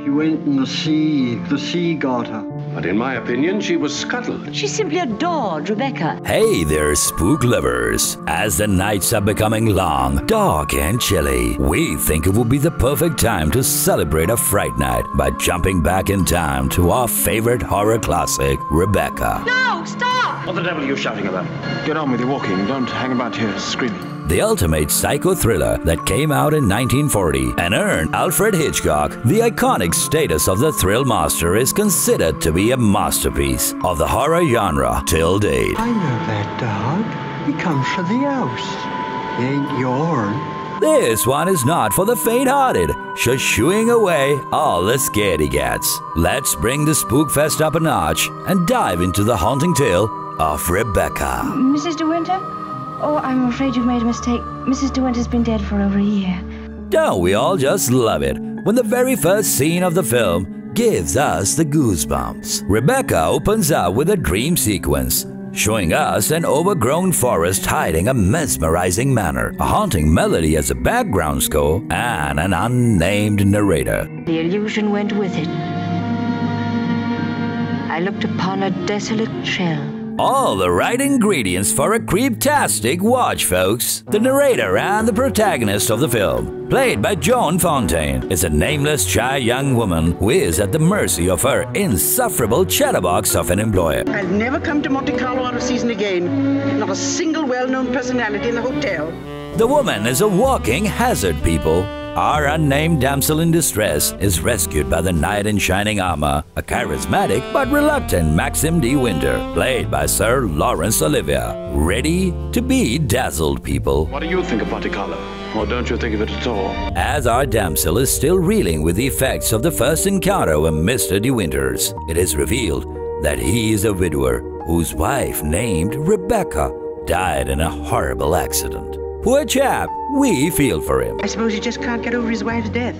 She went in the sea got her. But in my opinion, she was scuttled. She simply adored Rebecca. Hey there, spook lovers. As the nights are becoming long, dark and chilly, we think it would be the perfect time to celebrate a fright night by jumping back in time to our favorite horror classic, Rebecca. No, stop! What the devil are you shouting about? Get on with your walking. Don't hang about here screaming. The ultimate psycho thriller that came out in 1940 and earned Alfred Hitchcock the iconic status of the thrill master is considered to be a masterpiece of the horror genre till date. I know that dog. He comes from the house. He ain't yourn. This one is not for the faint-hearted, shoo-shooing away all the scaredy cats. Let's bring the spook fest up a notch and dive into the haunting tale of Rebecca. Mrs. De Winter? Oh, I'm afraid you've made a mistake. Mrs. De Winter's been dead for over a year. Don't we all just love it when the very first scene of the film gives us the goosebumps? Rebecca opens up with a dream sequence, showing us an overgrown forest hiding a mesmerizing manor, a haunting melody as a background score, and an unnamed narrator. The illusion went with it. I looked upon a desolate shell. All the right ingredients for a creeptastic watch, folks. The narrator and the protagonist of the film, played by Joan Fontaine, is a nameless shy young woman who is at the mercy of her insufferable chatterbox of an employer. I'll never come to Monte Carlo out of season again. Not a single well-known personality in the hotel. The woman is a walking hazard, people. Our unnamed damsel in distress is rescued by the knight in shining armor, a charismatic but reluctant Maxim de Winter, played by Sir Laurence Olivier. Ready to be dazzled, people. What do you think of Monte Carlo? Or don't you think of it at all? As our damsel is still reeling with the effects of the first encounter with Mr. de Winters, it is revealed that he is a widower whose wife, named Rebecca, died in a horrible accident. Poor chap, we feel for him. I suppose he just can't get over his wife's death.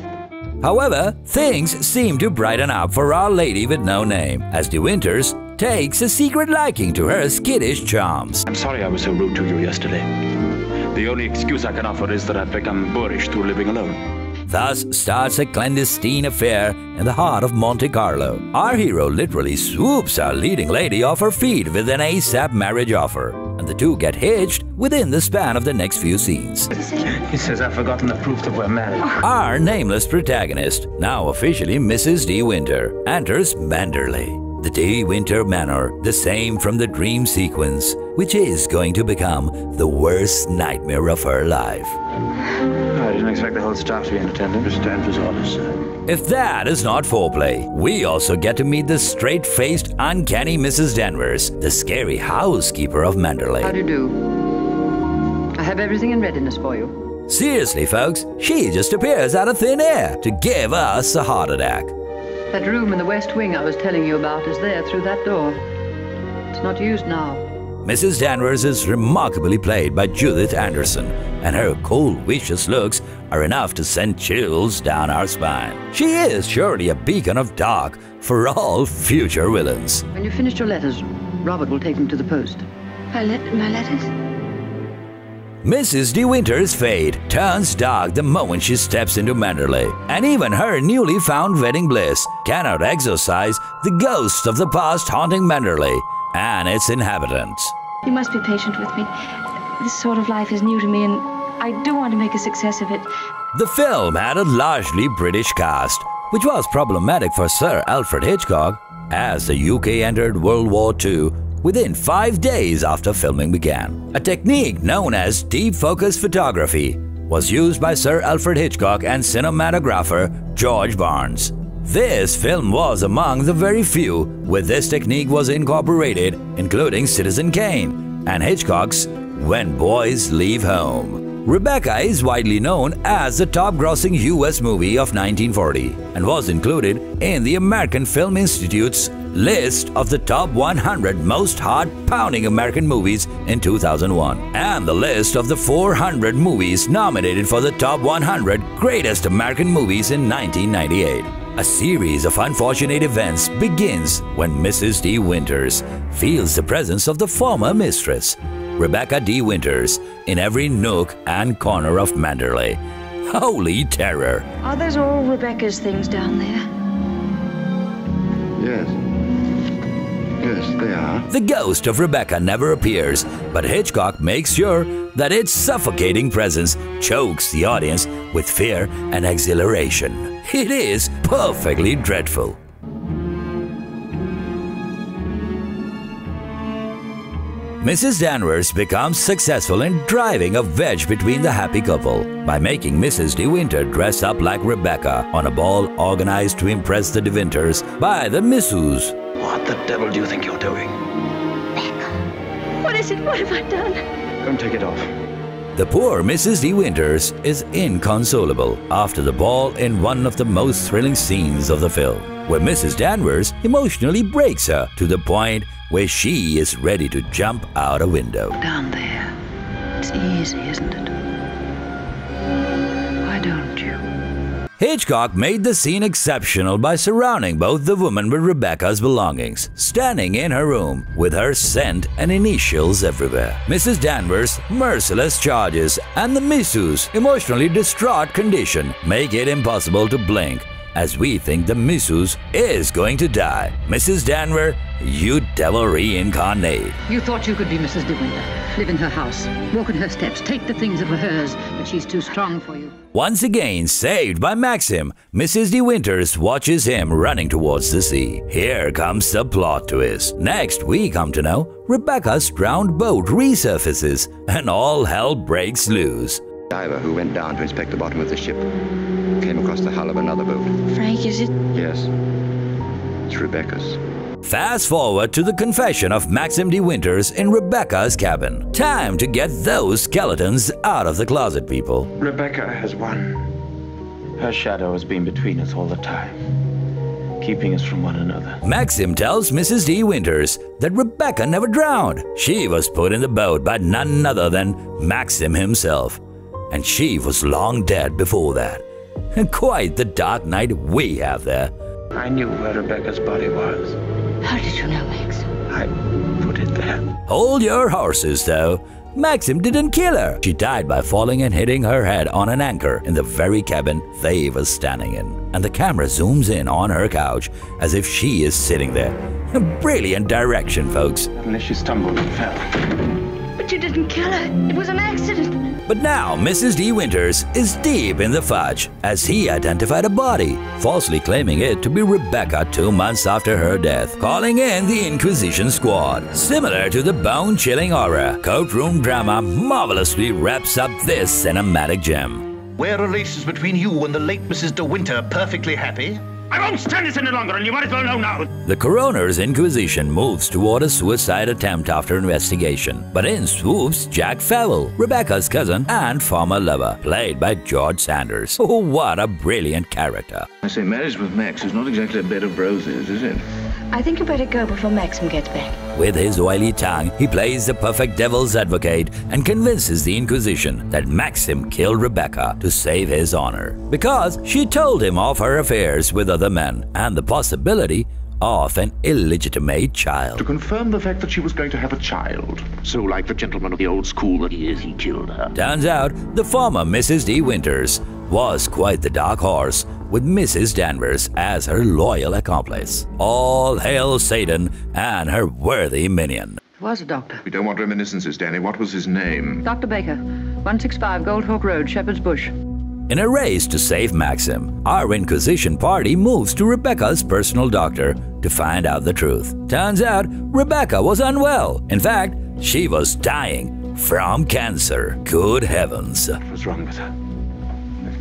However, things seem to brighten up for our lady with no name, as de Winters takes a secret liking to her skittish charms. I'm sorry I was so rude to you yesterday. The only excuse I can offer is that I've become boorish through living alone. Thus starts a clandestine affair in the heart of Monte Carlo. Our hero literally swoops our leading lady off her feet with an ASAP marriage offer, and the two get hitched within the span of the next few scenes. He says I've forgotten the proof that we're married. Our nameless protagonist, now officially Mrs. de Winter, enters Manderley, the de Winter Manor, the same from the dream sequence, which is going to become the worst nightmare of her life. I didn't expect the whole staff to be in attendance. Stand for orders, sir. If that is not foreplay, we also get to meet the straight-faced, uncanny Mrs. Danvers, the scary housekeeper of Manderley. How do you do? I have everything in readiness for you. Seriously, folks, she just appears out of thin air to give us a heart attack. That room in the west wing I was telling you about is there through that door. It's not used now. Mrs. Danvers is remarkably played by Judith Anderson, and her cold, vicious looks are enough to send chills down our spine. She is surely a beacon of dark for all future villains. When you've finished your letters, Robert will take them to the post. My letters? Mrs. de Winter's fate turns dark the moment she steps into Manderley, and even her newly found wedding bliss cannot exorcise the ghosts of the past haunting Manderley and its inhabitants. You must be patient with me. This sort of life is new to me, and I do want to make a success of it. The film had a largely British cast, which was problematic for Sir Alfred Hitchcock, as the UK entered World War II within 5 days after filming began. A technique known as deep focus photography was used by Sir Alfred Hitchcock and cinematographer George Barnes. This film was among the very few where this technique was incorporated, including Citizen Kane and Hitchcock's When Boys Leave Home. Rebecca is widely known as the top-grossing US movie of 1940 and was included in the American Film Institute's list of the top 100 most heart-pounding American movies in 2001 and the list of the 400 movies nominated for the top 100 greatest American movies in 1998. A series of unfortunate events begins when Mrs. de Winters feels the presence of the former mistress, Rebecca de Winters, in every nook and corner of Manderley. Holy terror! Are those all Rebecca's things down there? Yes. Yes, they are. The ghost of Rebecca never appears, but Hitchcock makes sure that its suffocating presence chokes the audience with fear and exhilaration. It is perfectly dreadful. Mrs. Danvers becomes successful in driving a wedge between the happy couple by making Mrs. De Winter dress up like Rebecca on a ball organized to impress the De Winters by the Missus. What the devil do you think you're doing? What is it? What have I done? Go and take it off. The poor Mrs. De Winters is inconsolable after the ball in one of the most thrilling scenes of the film, where Mrs. Danvers emotionally breaks her to the point where she is ready to jump out a window. Down there. It's easy, isn't it? Why don't you? Hitchcock made the scene exceptional by surrounding both the woman with Rebecca's belongings, standing in her room with her scent and initials everywhere. Mrs. Danvers' merciless charges and the Missus' emotionally distraught condition make it impossible to blink, as we think the Missus is going to die. Mrs. Danvers, you devil reincarnate. You thought you could be Mrs. De Winter, live in her house, walk in her steps, take the things that were hers, but she's too strong for you. Once again saved by Maxim, Mrs. De Winters watches him running towards the sea. Here comes the plot twist. Next, we come to know Rebecca's drowned boat resurfaces and all hell breaks loose. Diver who went down to inspect the bottom of the ship came across the hull of another boat. Frank, is it? Yes. It's Rebecca's. Fast forward to the confession of Maxim De Winters in Rebecca's cabin. Time to get those skeletons out of the closet, people. Rebecca has won. Her shadow has been between us all the time, keeping us from one another. Maxim tells Mrs. De Winters that Rebecca never drowned. She was put in the boat by none other than Maxim himself, and she was long dead before that. And quite the dark night we have there. I knew where Rebecca's body was. How did you know, Max? I put it there. Hold your horses, though. Maxim didn't kill her. She died by falling and hitting her head on an anchor in the very cabin they were standing in. And the camera zooms in on her couch as if she is sitting there. Brilliant direction, folks. Unless she stumbled and fell. But you didn't kill her. It was an accident. But now Mrs. De Winters is deep in the fudge as he identified a body, falsely claiming it to be Rebecca 2 months after her death, calling in the Inquisition squad. Similar to the bone-chilling horror, courtroom drama marvelously wraps up this cinematic gem. Were relations between you and the late Mrs. De Winter perfectly happy? I won't stand this any longer, and you might as well know now. The coroner's inquisition moves toward a suicide attempt after investigation, but in swoops Jack Fowell, Rebecca's cousin and former lover, played by George Sanders. Oh, what a brilliant character. I say, marriage with Max is not exactly a bed of roses, is it? I think you better go before Maxim gets back. With his oily tongue, he plays the perfect devil's advocate and convinces the Inquisition that Maxim killed Rebecca to save his honor, because she told him of her affairs with other men and the possibility of an illegitimate child. To confirm the fact that she was going to have a child. So, like the gentleman of the old school that he is, he killed her. Turns out, the former Mrs. De Winters was quite the dark horse, with Mrs. Danvers as her loyal accomplice. All hail Satan and her worthy minion. He was a doctor. We don't want reminiscences, Danny. What was his name? Dr. Baker, 165 Goldhawk Road, Shepherd's Bush. In a race to save Maxim, our Inquisition party moves to Rebecca's personal doctor to find out the truth. Turns out, Rebecca was unwell. In fact, she was dying from cancer. Good heavens. What was wrong with her?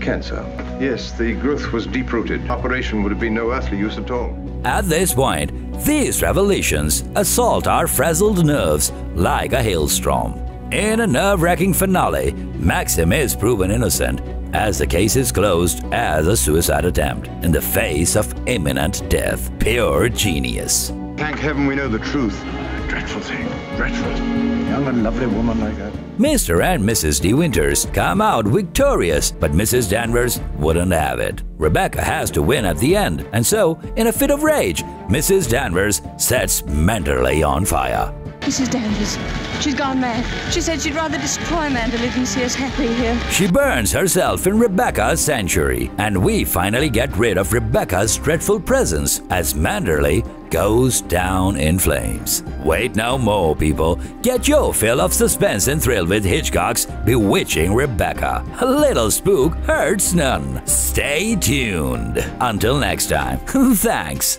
Cancer. Yes, the growth was deep-rooted. Operation would have been no earthly use at all. At this point, these revelations assault our frazzled nerves like a hailstorm. In a nerve-wracking finale, Maxim is proven innocent as the case is closed as a suicide attempt in the face of imminent death. Pure genius. Thank heaven we know the truth. Dreadful thing. Dreadful. Young and lovely woman like that. Mr. and Mrs. De Winters come out victorious, but Mrs. Danvers wouldn't have it. Rebecca has to win at the end, and so, in a fit of rage, Mrs. Danvers sets Manderley on fire. Mrs. Danvers, she's gone mad. She said she'd rather destroy Manderley than see us happy here. She burns herself in Rebecca's sanctuary, and we finally get rid of Rebecca's dreadful presence as Manderley goes down in flames. Wait no more, people. Get your fill of suspense and thrill with Hitchcock's bewitching Rebecca. A little spook hurts none. Stay tuned. Until next time, thanks.